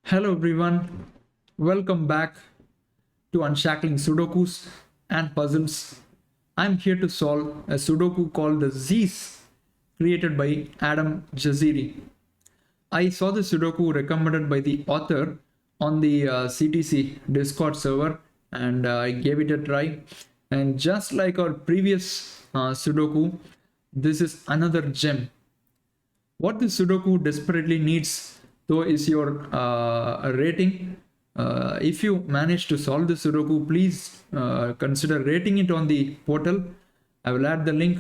Hello everyone, welcome back to Unshackling Sudokus and Puzzles. I'm here to solve a Sudoku called the Z's created by Adem Jaziri. I saw the Sudoku recommended by the author on the CTC Discord server and I gave it a try. And just like our previous Sudoku, this is another gem. What the Sudoku desperately needs though is your rating. If you manage to solve the Sudoku, please consider rating it on the portal. I will add the link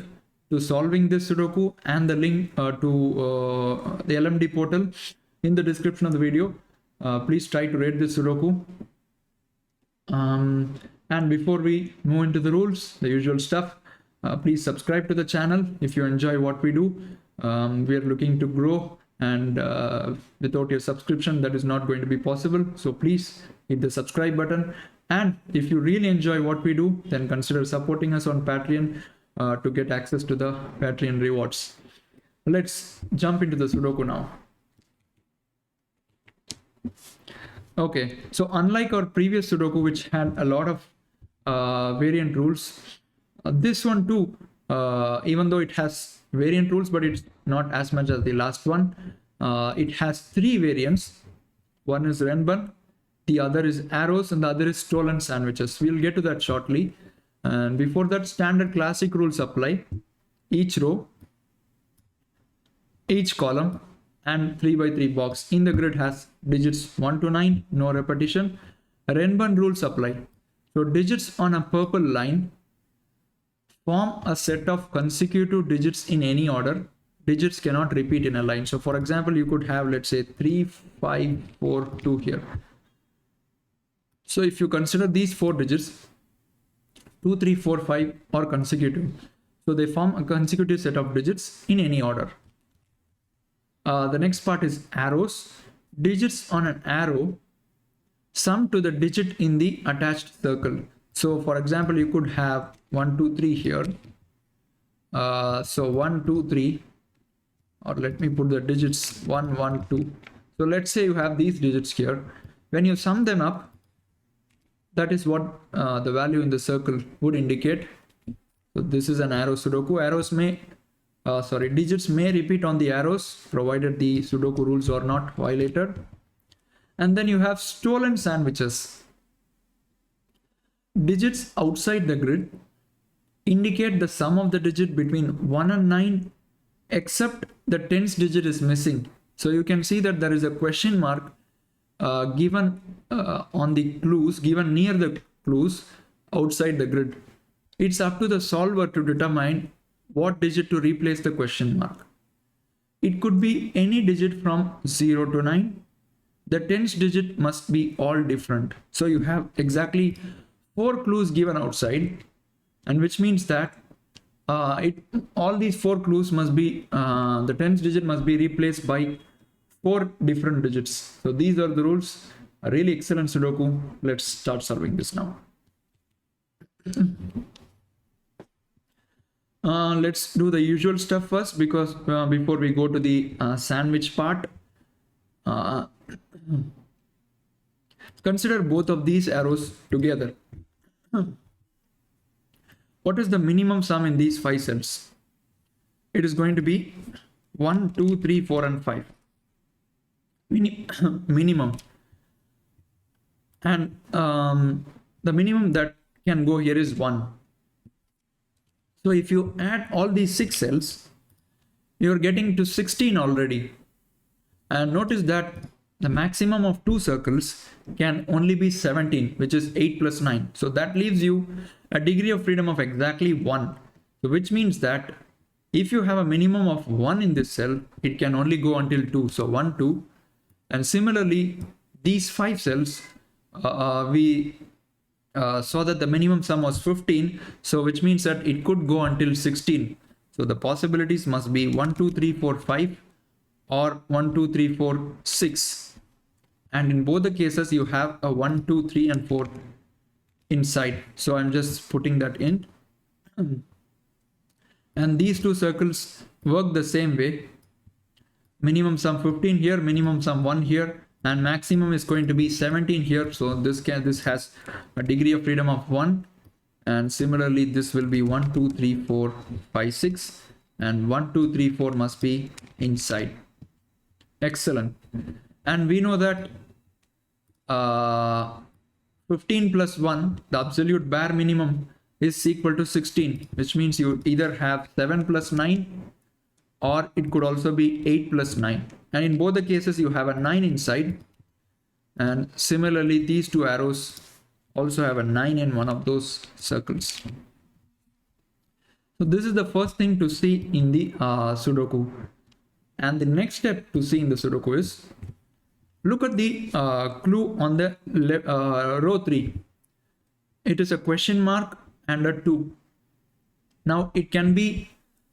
to solving this Sudoku and the link to the LMD portal in the description of the video. Please try to rate this Sudoku. And before we move into the rules, the usual stuff, please subscribe to the channel if you enjoy what we do. We are looking to grow, and without your subscription that is not going to be possible, so please hit the subscribe button. And if you really enjoy what we do, then consider supporting us on Patreon to get access to the Patreon rewards. Let's jump into the Sudoku now. Okay, so unlike our previous Sudoku, which had a lot of variant rules, this one too, even though it has variant rules, but it's not as much as the last one. It has three variants. One is Renban, the other is arrows, and the other is stolen sandwiches. We'll get to that shortly. And before that, standard classic rules apply. Each row, each column, and 3x3 box in the grid has digits 1 to 9, no repetition. Renban rules apply. So digits on a purple line form a set of consecutive digits in any order. Digits cannot repeat in a line. So for example, you could have, let's say, 3, 5, 4, 2 here. So if you consider these four digits, 2, 3, 4, 5 are consecutive. So they form a consecutive set of digits in any order. The next part is arrows. Digits on an arrow sum to the digit in the attached circle. So for example, you could have 1, 2, 3 here. So 1, 2, 3, or let me put the digits 1, 1, 2. So let's say you have these digits here. When you sum them up, that is what the value in the circle would indicate. So this is an arrow Sudoku. Digits may repeat on the arrows provided the Sudoku rules are not violated. And then you have stolen sandwiches. Digits outside the grid indicate the sum of the digit between 1 and 9, except the tens digit is missing. So you can see that there is a question mark given on the clues, given near the clues outside the grid. It's up to the solver to determine what digit to replace the question mark. It could be any digit from 0 to 9. The tens digit must be all different. So you have exactly 4 clues given outside, and which means that all these 4 clues must be, the tens digit must be replaced by 4 different digits. So these are the rules. A really excellent Sudoku. Let's start solving this now. Let's do the usual stuff first, because before we go to the sandwich part, consider both of these arrows together. What is the minimum sum in these 5 cells? It is going to be 1, 2, 3, 4, and 5. Minimum. And the minimum that can go here is 1. So if you add all these 6 cells, you're getting to 16 already. And notice that the maximum of 2 circles can only be 17, which is 8 plus 9. So that leaves you a degree of freedom of exactly 1. So which means that if you have a minimum of 1 in this cell, it can only go until 2. So 1, 2. And similarly, these 5 cells, we saw that the minimum sum was 15. So which means that it could go until 16. So the possibilities must be 1, 2, 3, 4, 5 or 1, 2, 3, 4, 6. And in both the cases, you have a 1, 2, 3, and 4 inside. So I'm just putting that in. And these 2 circles work the same way. Minimum sum 15 here, minimum sum 1 here, and maximum is going to be 17 here. So this has a degree of freedom of 1, and similarly this will be 1 2 3 4 5 6, and 1 2 3 4 must be inside. Excellent. And we know that 15 plus 1, the absolute bare minimum, is equal to 16, which means you either have 7 plus 9, or it could also be 8 plus 9. And in both the cases, you have a 9 inside. And similarly, these two arrows also have a 9 in one of those circles. So this is the first thing to see in the Sudoku. And the next step to see in the Sudoku is, look at the clue on the row 3. It is a question mark and a 2. Now it can be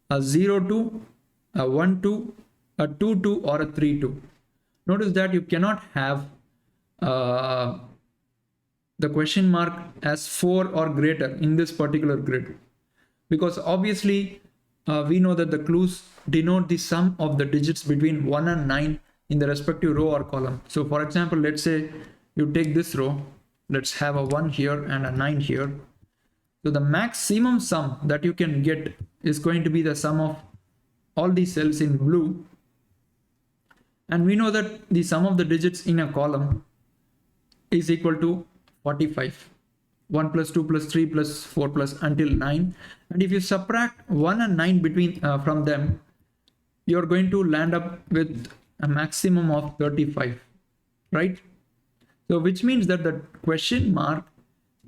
a 0 2, a 1 2, a 2 2, or a 3 2. Notice that you cannot have the question mark as 4 or greater in this particular grid, because obviously we know that the clues denote the sum of the digits between 1 and 9 in the respective row or column. So for example, let's say you take this row, let's have a 1 here and a 9 here. So the maximum sum that you can get is going to be the sum of all these cells in blue. And we know that the sum of the digits in a column is equal to 45. 1 plus 2 plus 3 plus 4 plus until 9. And if you subtract 1 and 9 between from them, you're going to land up with a maximum of 35, right? So which means that the question mark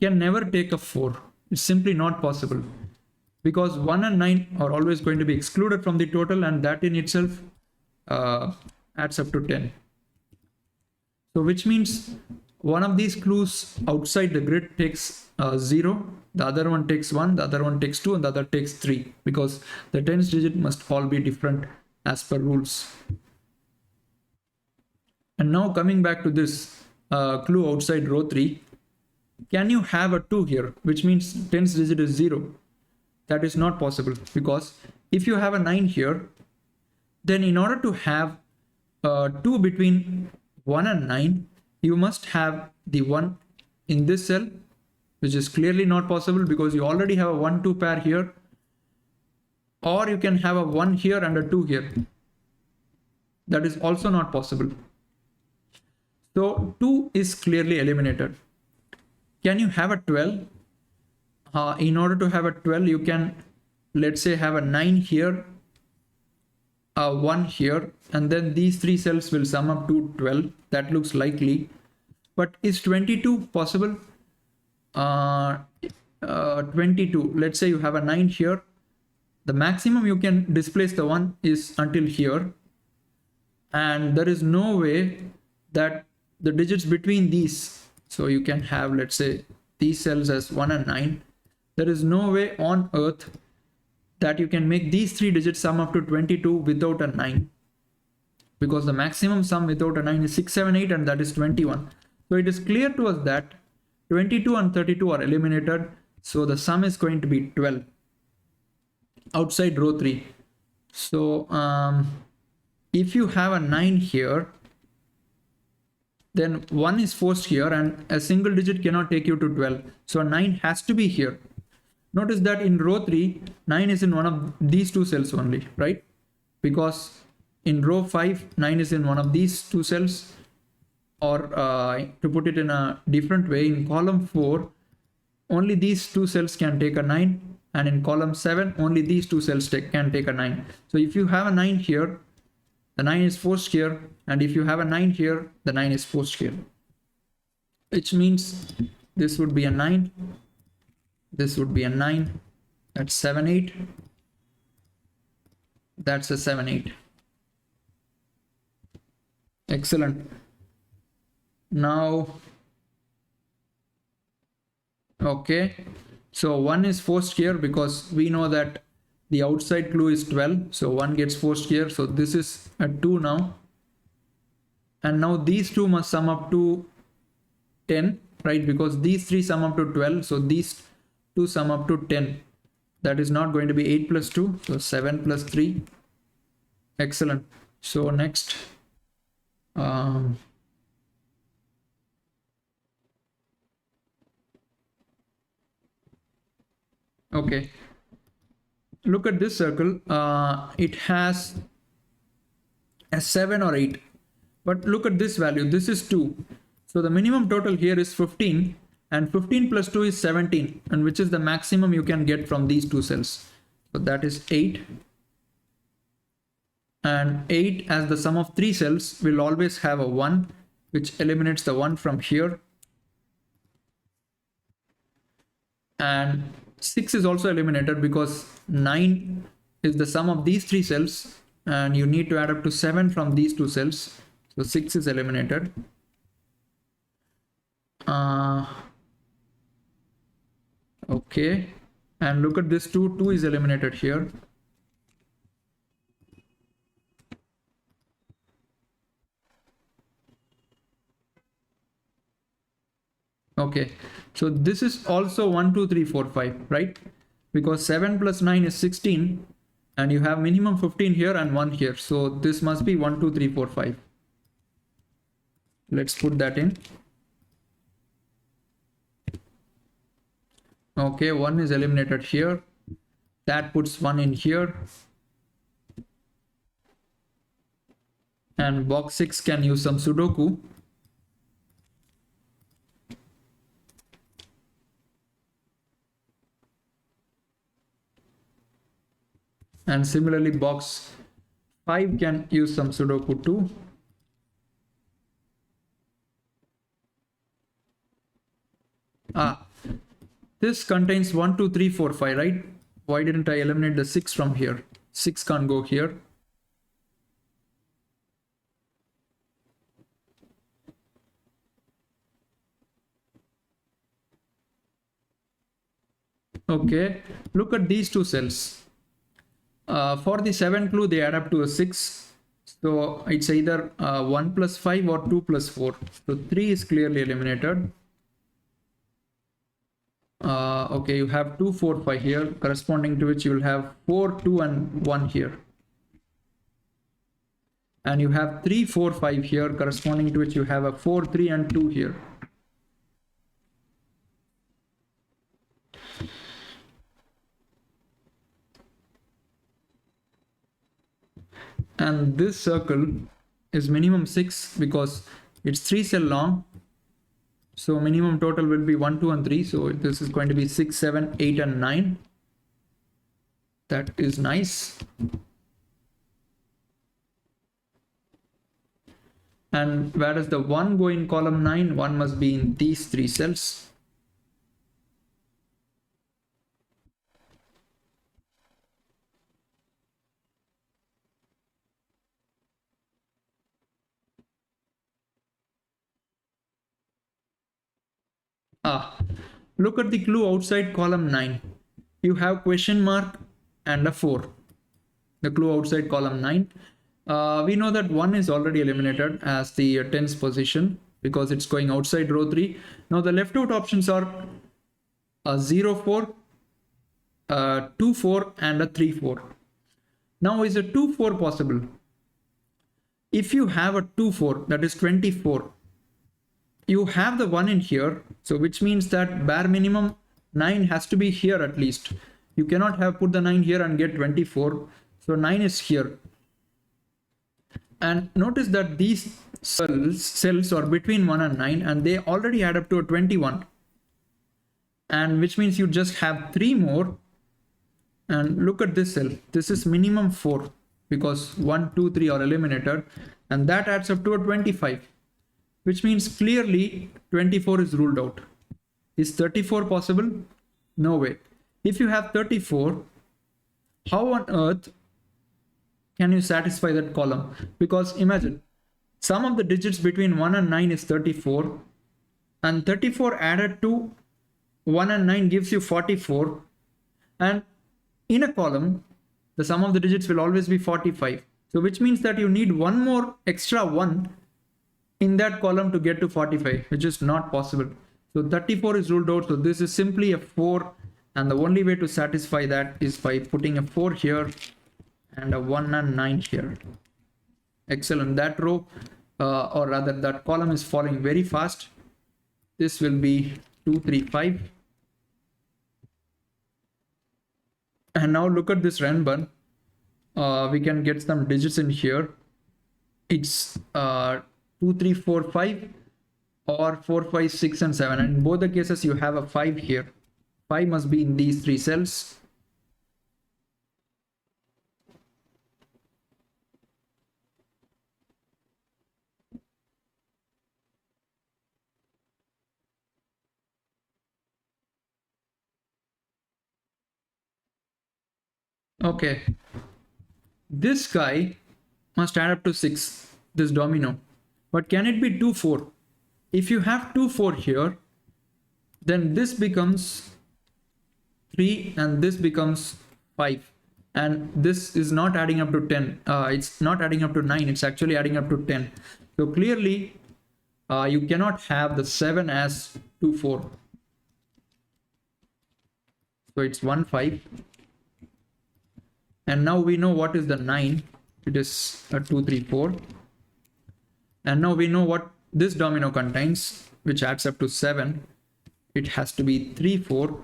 can never take a 4. It's simply not possible, because 1 and 9 are always going to be excluded from the total, and that in itself adds up to 10. So which means one of these clues outside the grid takes 0, the other one takes 1, the other one takes 2, and the other takes 3, because the tens digit must all be different as per rules. And now coming back to this clue outside row 3, can you have a 2 here, which means tens digit is 0? That is not possible, because if you have a 9 here, then in order to have 2 between 1 and 9, you must have the 1 in this cell, which is clearly not possible because you already have a 1 2 pair here, or you can have a 1 here and a 2 here. That is also not possible. So 2 is clearly eliminated. Can you have a 12? In order to have a 12, you can, let's say, have a 9 here, a 1 here, and then these 3 cells will sum up to 12. That looks likely. But is 22 possible? 22, let's say you have a 9 here. The maximum you can displace the 1 is until here. And there is no way that the digits between these, so you can have, let's say, these cells as 1 and 9. There is no way on earth that you can make these 3 digits sum up to 22 without a 9, because the maximum sum without a 9 is 6 7 8, and that is 21. So it is clear to us that 22 and 32 are eliminated, so the sum is going to be 12 outside row 3. So if you have a 9 here, then 1 is forced here, and a single digit cannot take you to 12. So a 9 has to be here. Notice that in row 3, 9 is in one of these 2 cells only, right? Because in row 5, 9 is in one of these 2 cells. Or to put it in a different way, in column 4, only these 2 cells can take a 9. And in column 7, only these 2 cells can take a 9. So if you have a 9 here, the 9 is forced here. And if you have a 9 here, the 9 is forced here. Which means this would be a 9. This would be a 9. That's 7 8. That's a 7 8. Excellent. Now, okay, so 1 is forced here because we know that the outside clue is 12, so 1 gets forced here. So this is a 2 now, and now these 2 must sum up to 10, right? Because these 3 sum up to 12, so these 2 sum up to 10. That is not going to be 8 plus 2, so 7 plus 3. Excellent. So next, Okay, look at this circle. It has a 7 or 8, but look at this value. This is 2. So the minimum total here is 15, and 15 plus 2 is 17, and which is the maximum you can get from these two cells. So that is 8. And 8 as the sum of 3 cells will always have a 1, which eliminates the 1 from here. And 6 is also eliminated because 9 is the sum of these 3 cells, and you need to add up to 7 from these 2 cells. So 6 is eliminated. Okay, and look at this 2. 2 is eliminated here. Okay, so this is also 1, 2, 3, 4, 5, right? Because 7 plus 9 is 16, and you have minimum 15 here and 1 here. So this must be 1, 2, 3, 4, 5. Let's put that in. Okay, 1 is eliminated here. That puts 1 in here. And box 6 can use some Sudoku. And similarly, box 5 can use some Sudoku too. This contains 1, 2, 3, 4, 5, right? Why didn't I eliminate the 6 from here? 6 can't go here. Okay, look at these two cells. For the 7 clue, they add up to a 6. So it's either 1 plus 5 or 2 plus 4. So 3 is clearly eliminated. Okay, you have 2, 4, 5 here, corresponding to which you will have 4, 2 and 1 here. And you have 3, 4, 5 here, corresponding to which you have a 4, 3 and 2 here. And this circle is minimum 6 because it's 3 cell long. So minimum total will be 1, 2 and 3. So this is going to be 6, 7, 8 and 9. That is nice. And where does the 1 go in column 9? 1 must be in these 3 cells. Look at the clue outside column 9. You have question mark and a 4. The clue outside column 9. We know that 1 is already eliminated as the tens position because it's going outside row 3. Now the left out options are a 0, 4, 2, 4 and a 3, 4. Now is a 2, 4 possible? If you have a 2, 4, that is 24. You have the 1 in here, so which means that bare minimum 9 has to be here at least. You cannot have put the 9 here and get 24. So 9 is here. And notice that these cells are between 1 and 9 and they already add up to a 21. And which means you just have 3 more. And look at this cell. This is minimum 4 because 1, 2, 3 are eliminated. And that adds up to a 25. Which means clearly 24 is ruled out. Is 34 possible? No way. If you have 34, how on earth can you satisfy that column? Because imagine, sum of the digits between 1 and 9 is 34, and 34 added to 1 and 9 gives you 44, and in a column, the sum of the digits will always be 45. So which means that you need one more extra 1 in that column to get to 45, which is not possible. So 34 is ruled out. So this is simply a 4, and the only way to satisfy that is by putting a 4 here and a 1 and 9 here. Excellent. That row or rather that column is falling very fast. This will be 2, 3, 5. And now look at this Renban. We can get some digits in here. It's 2, 3, 4, 5 or 4, 5, 6 and 7. And in both the cases you have a 5 here. 5 must be in these three cells. Okay, this guy must add up to 6, this domino. But can it be 2, 4? If you have 2, 4 here, then this becomes 3 and this becomes 5. And this is not adding up to 10. It's not adding up to 9. It's actually adding up to 10. So clearly, you cannot have the 7 as 2, 4. So it's 1, 5. And now we know what is the 9. It is a 2, 3, 4. And now we know what this domino contains, which adds up to 7. It has to be 3, 4.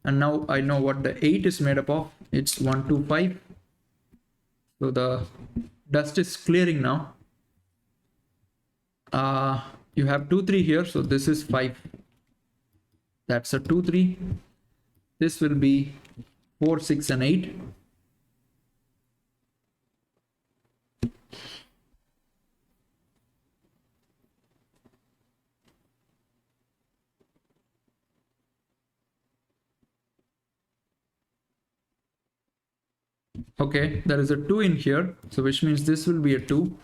And now I know what the 8 is made up of. It's 1, 2, 5. So the dust is clearing now. You have 2, 3 here. So this is 5. That's a 2, 3. This will be 4, 6 and 8. Okay, there is a 2 in here, so which means this will be a 2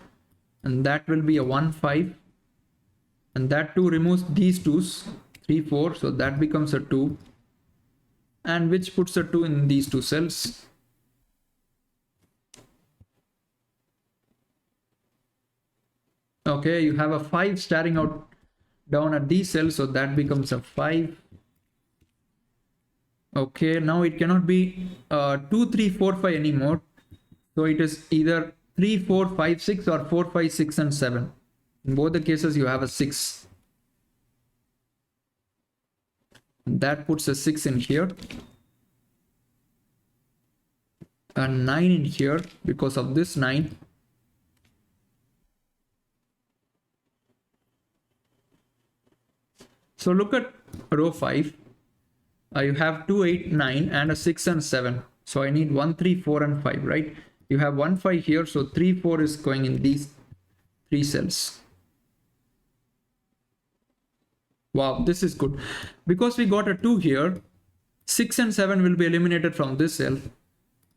and that will be a 1, 5, and that 2 removes these 2's, 3, 4, so that becomes a 2, and which puts a 2 in these two cells. Okay, you have a 5 staring out down at these cells, so that becomes a 5. Okay, now it cannot be 2, 3, 4, 5 anymore. So it is either 3, 4, 5, 6 or 4, 5, 6 and 7. In both the cases you have a 6. That puts a 6 in here. A 9 in here because of this 9. So look at row 5. You have 2, 8, 9 and a 6 and 7. So I need 1, 3, 4 and 5, right? You have 1, 5 here. So 3, 4 is going in these 3 cells. Wow, this is good. Because we got a 2 here, 6 and 7 will be eliminated from this cell.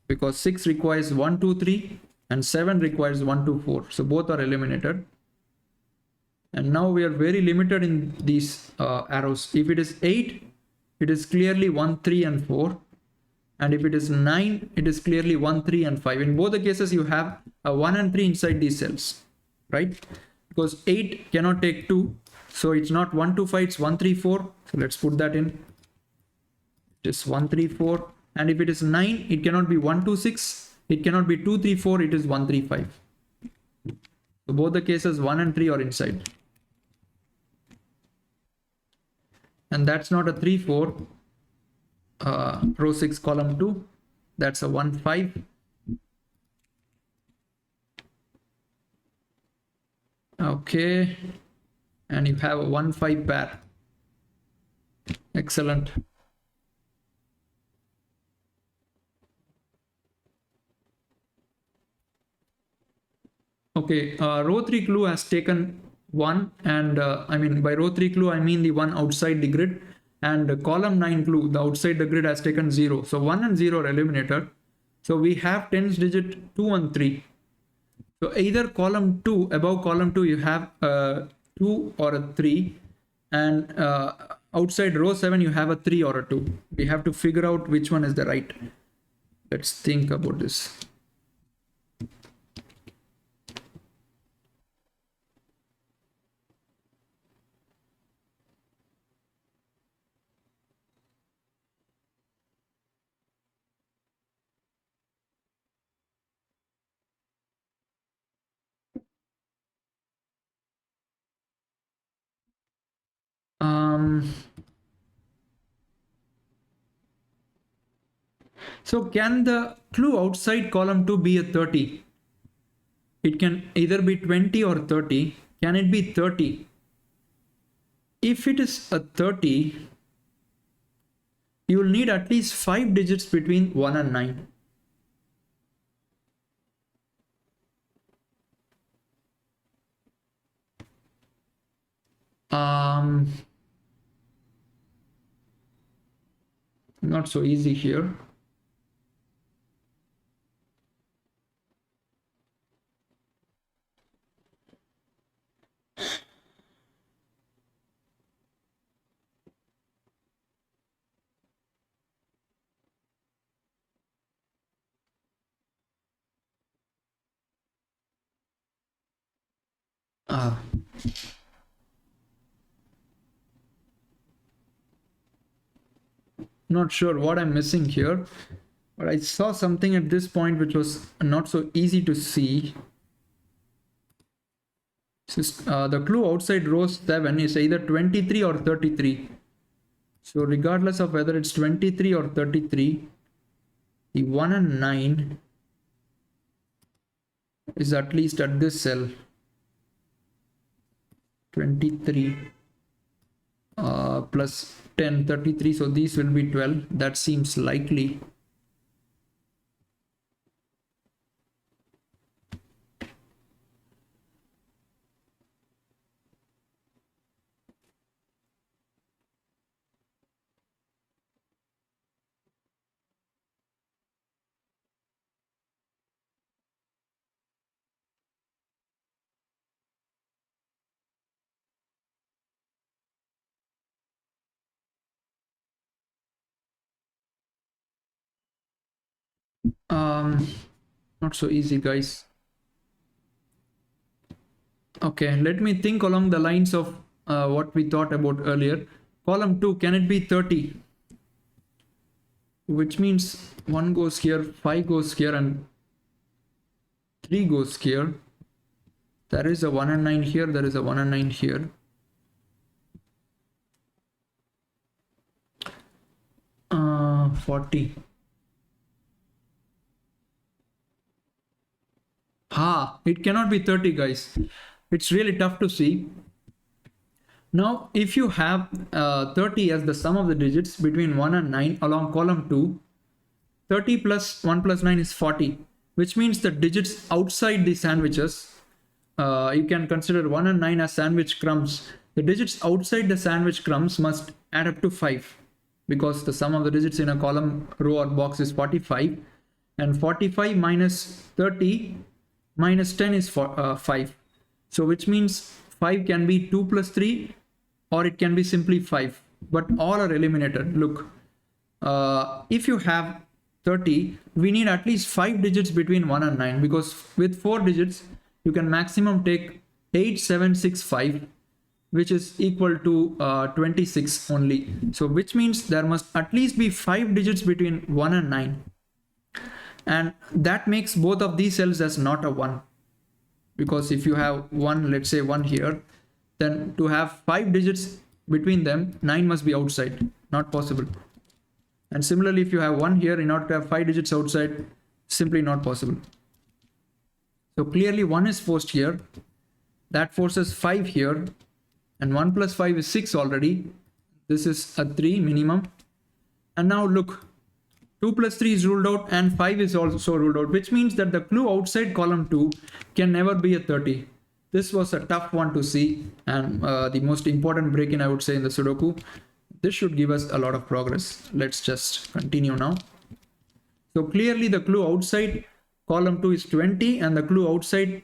Because 6 requires 1, 2, 3 and 7 requires 1, 2, 4. So both are eliminated. And now we are very limited in these arrows. If it is 8, it is clearly 1, 3 and 4. And if it is 9, it is clearly 1, 3 and 5. In both the cases, you have a 1 and 3 inside these cells, right? Because 8 cannot take 2. So it's not 1, 2, 5, it's 1, 3, 4. So let's put that in. It is 1, 3, 4. And if it is 9, it cannot be 1, 2, 6. It cannot be 2, 3, 4. It is 1, 3, 5. So both the cases 1 and 3 are inside. And that's not a 3, 4. Row 6, column 2. That's a 1, 5. Okay. And you have a 1, 5 pair. Excellent. Okay, row 3 clue has taken 1, and I mean by row 3 clue I mean the one outside the grid, and column 9 clue, the outside the grid, has taken 0. So 1 and 0 are eliminated. So we have tens digit 2 and 3. So either column 2, above column 2 you have a 2 or a 3, and outside row 7 you have a 3 or a 2. We have to figure out which one is the right. Let's think about this. So can the clue outside column 2 be a 30? It can either be 20 or 30. Can it be 30? If it is a 30, you will need at least 5 digits between 1 and 9. Not so easy here. Not sure what I'm missing here, but I saw something at this point which was not so easy to see. The clue outside row 7 is either 23 or 33. So regardless of whether it's 23 or 33, the 1 and 9 is at least at this cell. 23 plus 10, 33, so these will be 12. That seems likely. Not so easy, guys. Okay, let me think along the lines of what we thought about earlier. Column 2, can it be 30? Which means 1 goes here, 5 goes here, and 3 goes here. There is a 1 and 9 here, there is a 1 and 9 here. Uh, 40. It cannot be 30, guys. It's really tough to see. Now, if you have 30 as the sum of the digits between 1 and 9 along column 2, 30 plus 1 plus 9 is 40, which means the digits outside the sandwiches, you can consider 1 and 9 as sandwich crumbs. The digits outside the sandwich crumbs must add up to 5, because the sum of the digits in a column, row or box is 45, and 45 minus 30 minus 10 is 5. So which means 5 can be 2 plus 3, or it can be simply 5, but all are eliminated. Look, if you have 30, we need at least 5 digits between 1 and 9, because with 4 digits you can maximum take 8765, which is equal to 26 only. So which means there must at least be 5 digits between 1 and 9, and that makes both of these cells as not a 1, because if you have 1, let's say 1 here, then to have 5 digits between them, 9 must be outside, not possible. And similarly, if you have 1 here, in order to have 5 digits outside, simply not possible. So clearly 1 is forced here, that forces 5 here, and 1 plus 5 is 6 already. This is a 3 minimum. And now look, 2 plus 3 is ruled out, and 5 is also ruled out, which means that the clue outside column 2 can never be a 30. This was a tough one to see, and the most important break-in, I would say, in the Sudoku. This should give us a lot of progress. Let's just continue now. So clearly the clue outside column 2 is 20, and the clue outside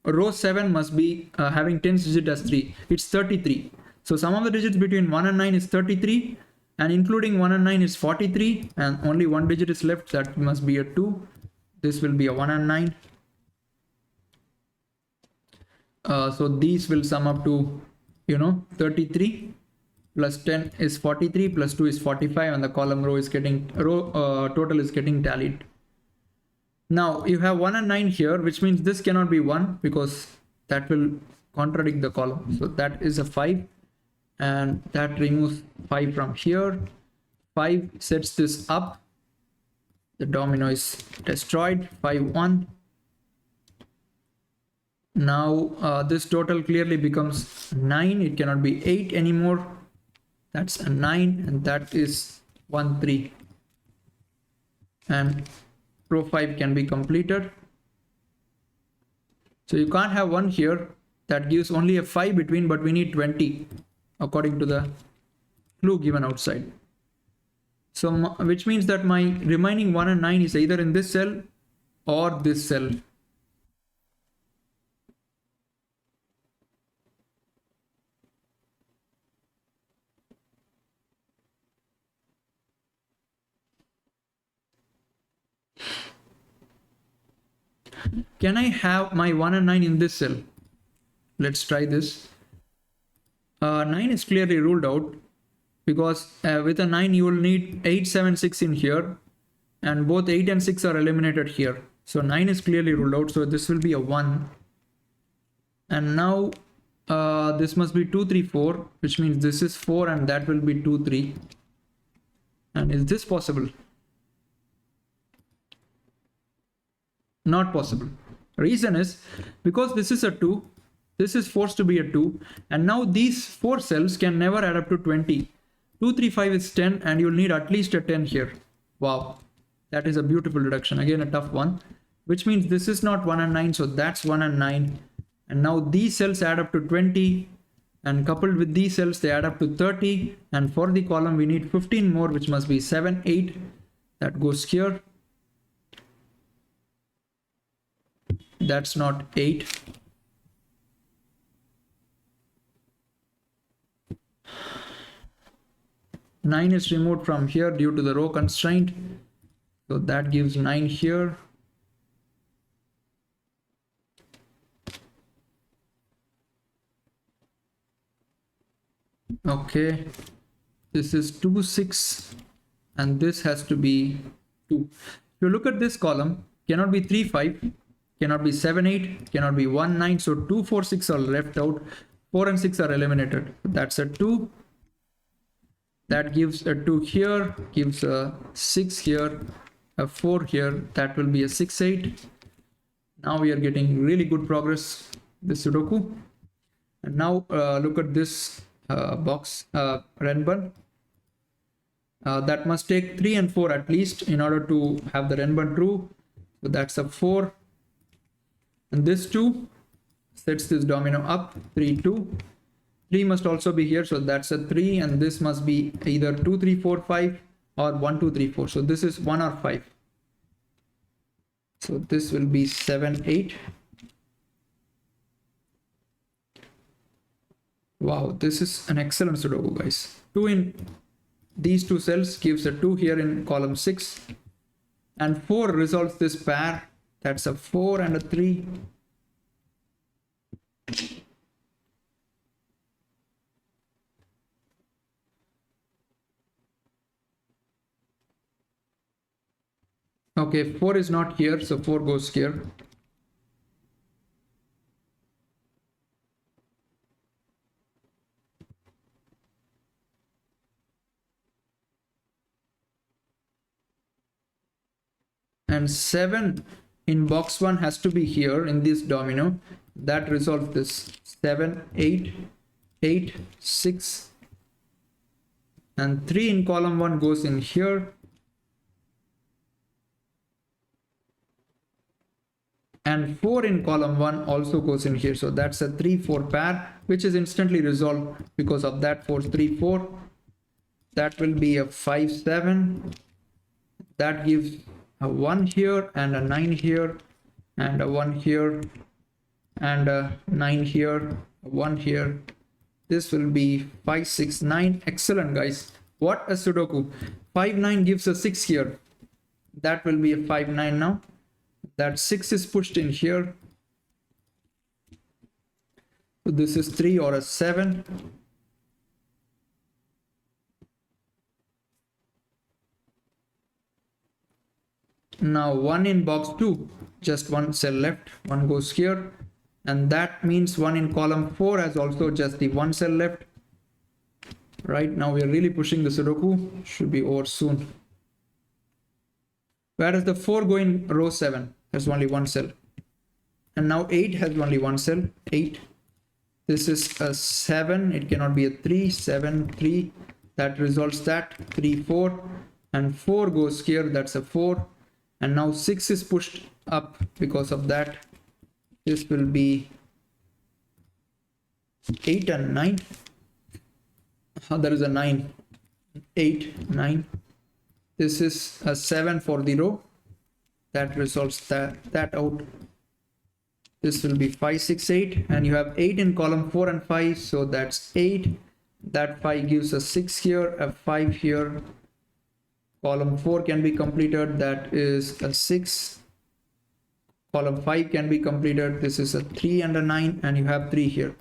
row 7 must be having 10th digit as 3. It's 33. So sum of the digits between 1 and 9 is 33, and including 1 and 9 is 43, and only 1 digit is left, that must be a 2. This will be a 1 and 9. So these will sum up to, 33 plus 10 is 43 plus 2 is 45, and the column total is getting tallied. Now you have 1 and 9 here, which means this cannot be 1, because that will contradict the column. So that is a 5, and that removes 5 from here. 5 sets this up, The domino is destroyed. 5-1. Now this total clearly becomes 9. It cannot be 8 anymore. That's a 9, and that is 1-3. And row 5 can be completed. So you can't have 1 here. That gives only a 5 between, but we need 20 according to the clue given outside. So which means that my remaining 1 and 9 is either in this cell or this cell. Can I have my 1 and 9 in this cell? Let's try this. 9 is clearly ruled out, because with a 9 you will need 8, 7, 6 in here, and both 8 and 6 are eliminated here. So 9 is clearly ruled out, so this will be a 1. And now this must be 2, 3, 4, which means this is 4 and that will be 2, 3. And is this possible? Not possible. Reason is because this is a 2, this is forced to be a 2, and now these 4 cells can never add up to 20. 2, 3, 5 is 10, and you'll need at least a 10 here. Wow, that is a beautiful deduction. Again, a tough one, which means this is not 1 and 9, so that's 1 and 9. And now these cells add up to 20, and coupled with these cells, they add up to 30. And for the column, we need 15 more, which must be 7, 8. That goes here. That's not 8. Nine is removed from here due to the row constraint, so that gives 9 here. Okay, this is 2, 6, and this has to be 2. If you look at this column, cannot be 3, 5, cannot be 7, 8, cannot be 1, 9. So 2, 4, 6 are left out. 4 and 6 are eliminated. That's a 2. That gives a 2 here, gives a 6 here, a 4 here. That will be a 6, 8. Now we are getting really good progress, this Sudoku. And now look at this box, Renban. That must take 3 and 4 at least in order to have the Renban true. So that's a 4. And this 2 sets this domino up, 3, 2. 3 must also be here, so that's a 3, and this must be either 2, 3, 4, 5 or 1, 2, 3, 4. So this is 1 or 5. So this will be 7, 8. Wow, this is an excellent Sudoku, guys. 2 in these 2 cells gives a 2 here in column 6, and 4 resolves this pair. That's a 4 and a 3. Okay, 4 is not here, so 4 goes here. And 7 in box 1 has to be here in this domino. That resolves this. 7, 8, 8, 6. And 3 in column 1 goes in here. And 4 in column 1 also goes in here. So that's a 3, 4 pair, which is instantly resolved because of that force 3, 4. That will be a 5, 7. That gives a 1 here and a 9 here and a 1 here and a 9 here, a 1 here. This will be 5, 6, 9. Excellent, guys. What a Sudoku. 5, 9 gives a 6 here. That will be a 5, 9 now. That 6 is pushed in here. So this is 3 or a 7. Now 1 in box 2, just 1 cell left, 1 goes here, and that means 1 in column 4 has also just the 1 cell left. Right now we are really pushing the Sudoku, should be over soon. whereas the 4 go in row 7 has only one cell, and now 8 has only one cell, 8. This is a 7, it cannot be a 3, 7, 3, that resolves that, 3, 4, and 4 goes here, that's a 4, and now 6 is pushed up because of that. This will be 8 and 9. There is a 9, 8, 9. This is a 7 for the row, that resolves that out. This will be 5, 6, 8, and you have 8 in column 4 and 5, so that's 8. That 5 gives a 6 here, a 5 here. Column 4 can be completed, that is a 6. Column 5 can be completed, this is a 3 and a 9, and you have 3 here.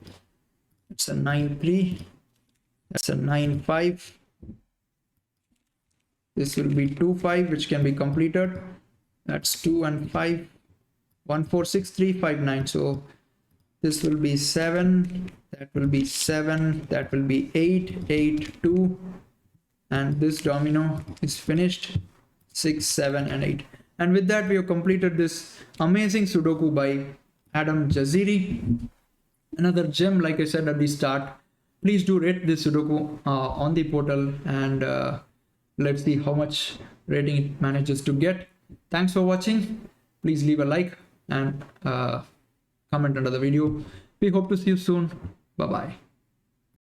It's a 9, 3. That's a 9, 5. This will be 2, 5, which can be completed. That's 2 and 5. 1, 4, 6, 3, 5, 9. So this will be 7. That will be 7. That will be 8, 8, 2. And this domino is finished. 6, 7, and 8. And with that, we have completed this amazing Sudoku by Adem Jaziri. Another gem, like I said at the start. Please do rate this Sudoku on the portal, and let's see how much rating it manages to get. Thanks for watching. Please leave a like and comment under the video. We hope to see you soon. Bye bye.